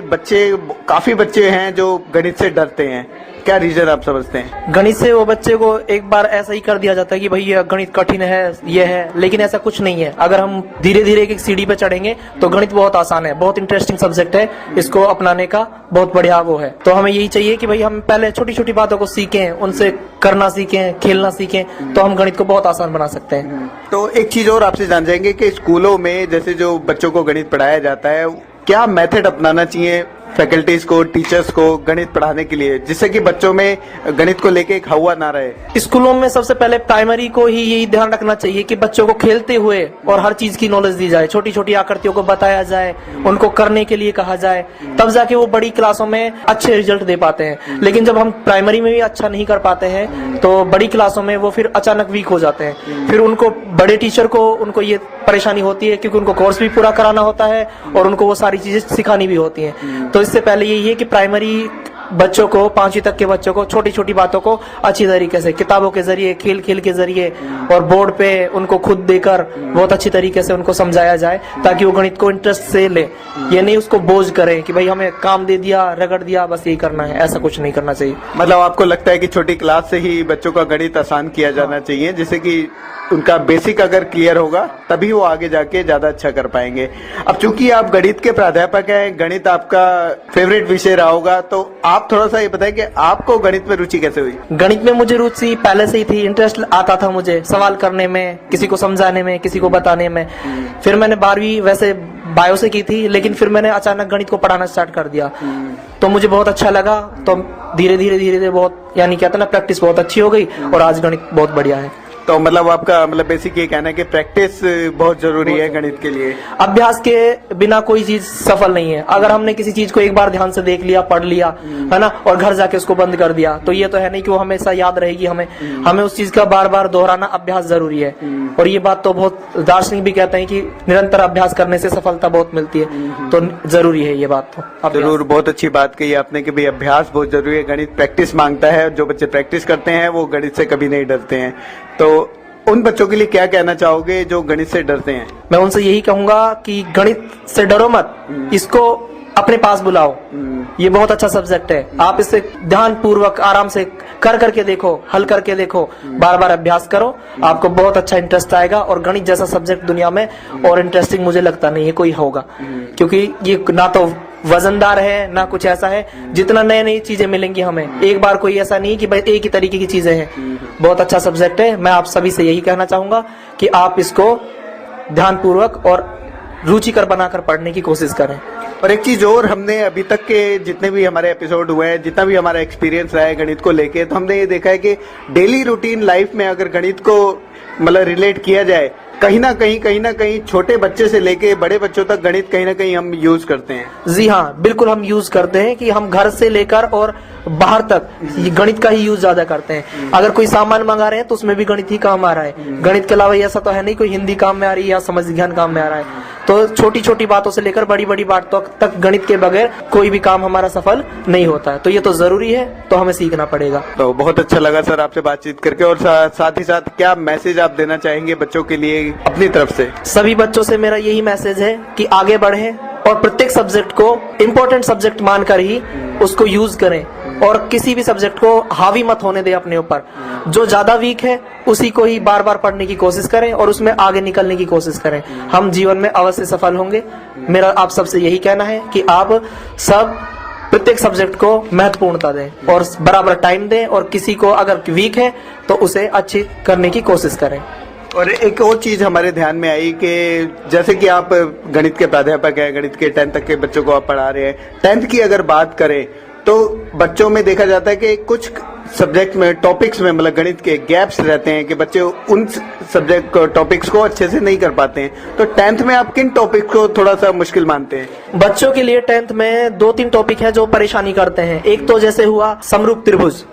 काफी बच्चे हैं जो गणित से डरते हैं, क्या रीजन आप समझते हैं? गणित से वो बच्चे को एक बार ऐसा ही कर दिया जाता है कि भाई ये गणित कठिन है, ये है, लेकिन ऐसा कुछ नहीं है। अगर हम धीरे धीरे एक सीढ़ी पे चढ़ेंगे तो गणित बहुत आसान है, बहुत इंटरेस्टिंग सब्जेक्ट है, इसको अपनाने का बहुत बढ़िया वो है। तो हमें यही चाहिए कि भाई हम पहले छोटी छोटी बातों को सीखें, उनसे करना सीखें, खेलना सीखें, तो हम गणित को बहुत आसान बना सकते हैं। तो एक चीज और आपसे जान जाएंगे कि स्कूलों में जैसे जो बच्चों को गणित पढ़ाया जाता है, क्या मेथड अपनाना चाहिए फैकल्टीज को, टीचर्स को गणित पढ़ाने के लिए, जिससे कि बच्चों में गणित को लेके एक हवा ना रहे? स्कूलों में सबसे पहले प्राइमरी को ही यही ध्यान रखना चाहिए कि बच्चों को खेलते हुए और हर चीज की नॉलेज दी जाए, छोटी छोटी आकृतियों को बताया जाए, उनको करने के लिए कहा जाए, तब जाके वो बड़ी क्लासों में अच्छे रिजल्ट दे पाते हैं। लेकिन जब हम प्राइमरी में भी अच्छा नहीं कर पाते हैं तो बड़ी क्लासों में वो फिर अचानक वीक हो जाते हैं। फिर उनको बड़े टीचर को उनको ये परेशानी होती है क्योंकि उनको कोर्स भी पूरा कराना होता है और उनको वो सारी चीजें सिखानी भी होती हैं। तो इससे पहले यही है कि प्राइमरी बच्चों को, 5वीं तक के बच्चों को छोटी छोटी बातों को अच्छी तरीके से किताबों के जरिए, खेल खेल के जरिए और बोर्ड पे उनको खुद देकर बहुत अच्छी तरीके से उनको समझाया जाए ताकि वो गणित को इंटरेस्ट से ले। ये नहीं उसको बोझ करें कि भाई हमें काम दे दिया, रगड़ दिया, बस यही करना है, ऐसा कुछ नहीं करना चाहिए। मतलब आपको लगता है कि छोटी क्लास से ही बच्चों का गणित आसान किया जाना चाहिए, जिससे कि उनका बेसिक अगर क्लियर होगा तभी वो आगे जाके ज्यादा अच्छा कर पाएंगे। अब चूंकि आप गणित के प्राध्यापक हैं, गणित आपका फेवरेट विषय रहा होगा, तो आप थोड़ा सा ये बताएं कि आपको गणित में रुचि कैसे हुई? गणित में मुझे रुचि पहले से ही थी, इंटरेस्ट आता था मुझे सवाल करने में, किसी को समझाने में, किसी को बताने में। फिर मैंने 12वीं वैसे बायो से की थी, लेकिन फिर मैंने अचानक गणित को पढ़ाना स्टार्ट कर दिया तो मुझे बहुत अच्छा लगा। तो धीरे धीरे बहुत यानी क्या था ना, प्रैक्टिस बहुत अच्छी हो गई और आज गणित बहुत बढ़िया है। तो मतलब आपका मतलब बेसिक ये कहना है कि प्रैक्टिस बहुत जरूरी है गणित के लिए। अभ्यास के बिना कोई चीज सफल नहीं है। अगर हमने किसी चीज को एक बार ध्यान से देख लिया, पढ़ लिया, है ना, और घर जाके उसको बंद कर दिया, तो ये तो है नहीं कि वो हमेशा याद रहेगी। हमें उस चीज का बार बार दोहराना, अभ्यास जरूरी है। और ये बात तो बहुत दार्शनिक भी कहते हैं कि निरंतर अभ्यास करने से सफलता बहुत मिलती है, तो जरूरी है ये बात। तो जरूर, बहुत अच्छी बात कही आपने कि भाई अभ्यास बहुत जरूरी है, गणित प्रैक्टिस मांगता है। जो बच्चे प्रैक्टिस करते हैं वो गणित से कभी नहीं डरते हैं। तो उन बच्चों के लिए क्या कहना चाहोगे जो गणित से डरते हैं? मैं उनसे यही कहूंगा कि गणित से डरो मत, इसको अपने पास बुलाओ। ये बहुत अच्छा सब्जेक्ट है, आप इसे ध्यान पूर्वक आराम से करके देखो, हल करके देखो, बार बार अभ्यास करो, आपको बहुत अच्छा इंटरेस्ट आएगा। और गणित जैसा सब्जेक्ट दुनिया में और इंटरेस्टिंग मुझे लगता नहीं है कोई होगा, क्योंकि ये ना तो वजनदार है ना कुछ ऐसा है। जितना नई नई चीजें मिलेंगी हमें, एक बार कोई ऐसा नहीं कि भाई एक ही तरीके की चीजें हैं। बहुत अच्छा सब्जेक्ट है। मैं आप सभी से यही कहना चाहूंगा कि आप इसको ध्यानपूर्वक और रुचिकर बनाकर पढ़ने की कोशिश करें। और एक चीज और, हमने अभी तक के जितने भी हमारे एपिसोड हुए हैं, जितना भी हमारा एक्सपीरियंस रहा है गणित को लेके, तो हमने ये देखा है कि डेली रूटीन लाइफ में अगर गणित को मतलब रिलेट किया जाए, कहीं ना कहीं छोटे बच्चे से लेके बड़े बच्चों तक गणित कहीं ना कहीं हम यूज करते हैं। जी हाँ, बिल्कुल हम यूज करते हैं कि हम घर से लेकर और बाहर तक ये गणित का ही यूज ज्यादा करते हैं। अगर कोई सामान मंगा रहे हैं तो उसमें भी गणित ही काम आ रहा है। गणित के अलावा ऐसा तो है नहीं कोई हिंदी काम में आ रही है या समझ विज्ञान काम में आ रहा है। तो छोटी छोटी बातों से लेकर बड़ी बड़ी बातों तक गणित के बगैर कोई भी काम हमारा सफल नहीं होता है। तो ये तो जरूरी है, तो हमें सीखना पड़ेगा। तो बहुत अच्छा लगा सर आपसे बातचीत करके। और साथ ही साथ क्या मैसेज आप देना चाहेंगे बच्चों के लिए अपनी तरफ से? सभी बच्चों से मेरा यही मैसेज है कि आगे बढ़ें और प्रत्येक सब्जेक्ट को इम्पोर्टेंट सब्जेक्ट मानकर ही उसको यूज करें और किसी भी सब्जेक्ट को हावी मत होने दें अपने ऊपर। जो ज्यादा वीक है उसी को ही बार बार पढ़ने की कोशिश करें और उसमें आगे निकलने की कोशिश करें। हम जीवन में अवश्य सफल होंगे। मेरा आप सबसे यही कहना है कि आप सब प्रत्येक सब्जेक्ट को महत्वपूर्णता दें और बराबर टाइम दें, और किसी को अगर वीक है तो उसे अच्छी करने की कोशिश करें। और एक और चीज हमारे ध्यान में आई कि जैसे कि आप गणित के प्राध्यापक हैं, गणित के 10th तक के बच्चों को आप पढ़ा रहे हैं, 10th की अगर बात करें तो बच्चों में देखा जाता है कि कुछ सब्जेक्ट में, टॉपिक्स में, मतलब गणित के गैप्स रहते हैं कि बच्चे उन सब्जेक्ट टॉपिक्स को अच्छे से नहीं कर पाते हैं। तो 10th में आप किन टॉपिक को थोड़ा सा मुश्किल मानते हैं? बच्चों के लिए 10th में 2-3 टॉपिक हैं जो परेशानी करते हैं। एक तो जैसे हुआ समरूप त्रिभुज,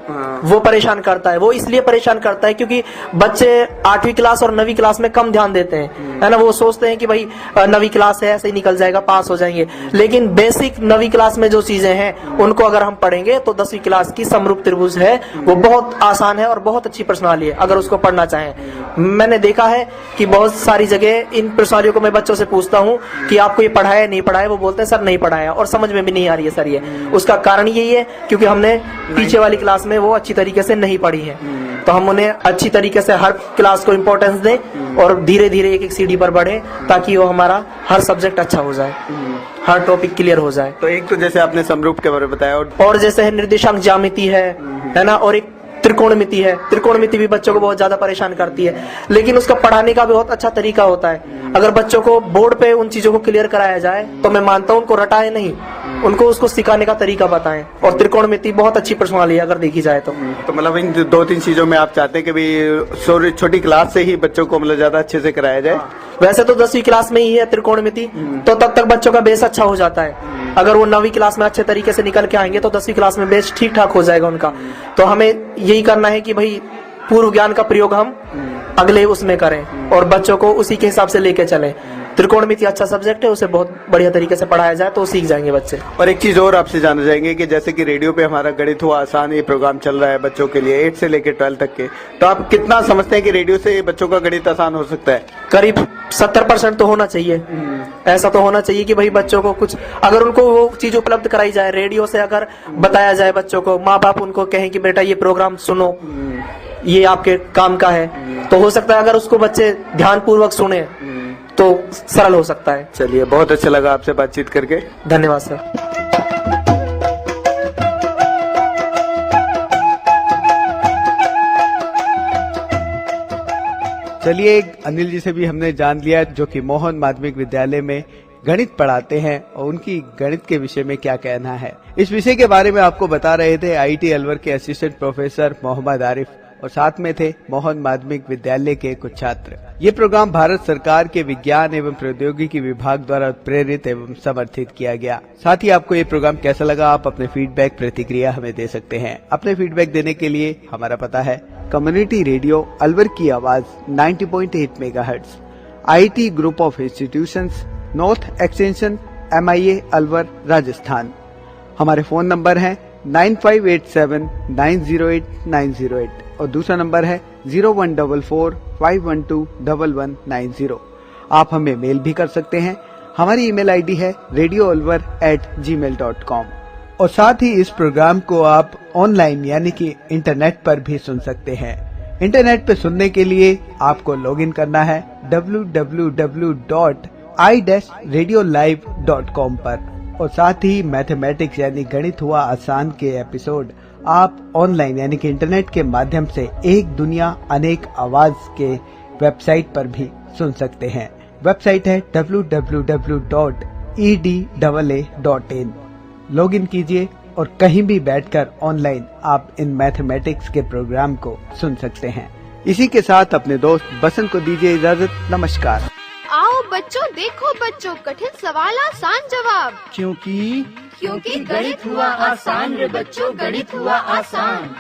वो परेशान करता है। वो इसलिए परेशान करता है क्योंकि बच्चे 8वीं क्लास और 9वीं क्लास में कम ध्यान देते हैं, है ना। वो सोचते हैं कि भाई 9वीं क्लास है, ऐसे ही निकल जाएगा, पास हो जाएंगे। लेकिन बेसिक 9वीं क्लास में जो चीजें हैं उनको अगर हम पढ़ेंगे तो 10वीं क्लास की समरूप त्रिभुज है वो बहुत आसान है और बहुत अच्छी प्रश्नावली है अगर उसको पढ़ना चाहें। मैंने देखा है कि बहुत सारी जगह इन प्रश्नावलियों को मैं बच्चों से पूछता हूँ कि आपको ये पढ़ाया नहीं पढ़ाया, वो बोलते हैं सर नहीं पढ़ाया और समझ में भी नहीं आ रही है सर ये। उसका कारण यही है क्योंकि हमने पीछे वाली क्लास में वो अच्छी तरीके से नहीं पढ़ी है। तो हम उन्हें अच्छी तरीके से हर क्लास को इम्पोर्टेंस दें और धीरे धीरे एक एक सीढ़ी पर बढ़े ताकि वो हमारा हर सब्जेक्ट अच्छा हो जाए, हर टॉपिक क्लियर हो जाए। तो एक तो जैसे आपने समरूप के बारे में बताया और जैसे है निर्देशांक ज्यामिति है ना, और एक त्रिकोणमिति है। त्रिकोणमिति भी बच्चों को बहुत ज्यादा परेशान करती है, लेकिन उसका पढ़ाने का बहुत अच्छा तरीका होता है। अगर बच्चों को बोर्ड पे उन चीजों को क्लियर कराया जाए तो मैं मानता हूँ उनको रटाए नहीं, उनको उसको सिखाने का तरीका बताएं। और त्रिकोणमिति बहुत अच्छी प्रश्नावली है अगर देखी जाए तो मतलब इन 2-3 चीजों में आप चाहते हैं कि भाई छोटी क्लास से ही बच्चों को मतलब ज्यादा अच्छे से कराया जाए। वैसे तो 10वीं क्लास में ही है त्रिकोणमिति, तो तब तक बच्चों का बेस अच्छा हो जाता है। अगर वो 9वीं क्लास में अच्छे तरीके से निकल के आएंगे तो 10वीं क्लास में बेस ठीक ठाक हो जाएगा उनका। तो हमें यही करना है कि भाई पूर्व ज्ञान का प्रयोग हम अगले उसमें करें और बच्चों को उसी के हिसाब से लेके चलें। त्रिकोणमिति अच्छा सब्जेक्ट है, उसे बहुत बढ़िया तरीके से पढ़ाया जाए तो सीख जाएंगे बच्चे। और एक चीज और आपसे जानना चाहेंगे कि जैसे कि रेडियो पे हमारा गणित हुआ आसान ये प्रोग्राम चल रहा है बच्चों के लिए 8 से लेकर 12 तक के, तो आप कितना समझते हैं कि रेडियो से बच्चों का गणित आसान हो सकता है? करीब 70% तो होना चाहिए। ऐसा तो होना चाहिए कि भाई बच्चों को कुछ अगर उनको वो चीज उपलब्ध कराई जाए, रेडियो से अगर बताया जाए बच्चों को, माँ बाप उनको कहें कि बेटा ये प्रोग्राम सुनो, ये आपके काम का है, तो हो सकता है अगर उसको बच्चे ध्यान पूर्वक सुने तो सरल हो सकता है। चलिए, बहुत अच्छा लगा आपसे बातचीत करके, धन्यवाद सर। चलिए, अनिल जी से भी हमने जान लिया जो कि मोहन माध्यमिक विद्यालय में गणित पढ़ाते हैं और उनकी गणित के विषय में क्या कहना है। इस विषय के बारे में आपको बता रहे थे IIT अलवर के असिस्टेंट प्रोफेसर मोहम्मद आरिफ और साथ में थे मोहन माध्यमिक विद्यालय के कुछ छात्र। ये प्रोग्राम भारत सरकार के विज्ञान एवं प्रौद्योगिकी विभाग द्वारा प्रेरित एवं समर्थित किया गया। साथ ही आपको ये प्रोग्राम कैसा लगा, आप अपने फीडबैक प्रतिक्रिया हमें दे सकते हैं। अपने फीडबैक देने के लिए हमारा पता है कम्युनिटी रेडियो अलवर की आवाज 90.8 megahertz, IIT group of institutions, north extension, MIA Alwar, Rajasthan. हमारे फोन नंबर है 9587908908 और दूसरा नंबर है 0144512190। आप हमें मेल भी कर सकते हैं। हमारी ईमेल आईडी है radioalwar@gmail.com। और साथ ही इस प्रोग्राम को आप ऑनलाइन यानी कि इंटरनेट पर भी सुन सकते हैं। इंटरनेट पे सुनने के लिए आपको लॉगिन करना है www.i-radiolive.com पर। और साथ ही मैथमेटिक्स यानी गणित हुआ आसान के एपिसोड आप ऑनलाइन यानी कि इंटरनेट के माध्यम से एक दुनिया अनेक आवाज के वेबसाइट पर भी सुन सकते हैं। वेबसाइट है www.edaa.in। लॉगिन कीजिए और कहीं भी बैठकर ऑनलाइन आप इन मैथमेटिक्स के प्रोग्राम को सुन सकते हैं। इसी के साथ अपने दोस्त बसंत को दीजिए इजाजत। नमस्कार। आओ बच्चों, देखो बच्चों, कठिन सवाल आसान जवाब। क्योंकि गणित हुआ आसान रे बच्चों, गणित हुआ आसान।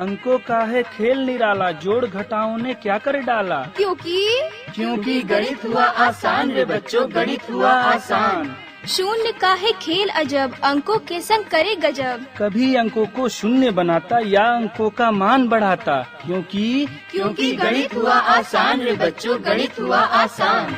अंकों का है खेल निराला, जोड़ घटाओं ने क्या कर डाला। क्योंकि गणित हुआ आसान रे बच्चों, गणित हुआ आसान। शून्य का है खेल अजब, अंकों के संग करे गजब। कभी अंकों को शून्य बनाता या अंकों का मान बढ़ाता। क्योंकि गणित हुआ आसान रे बच्चों, गणित हुआ आसान।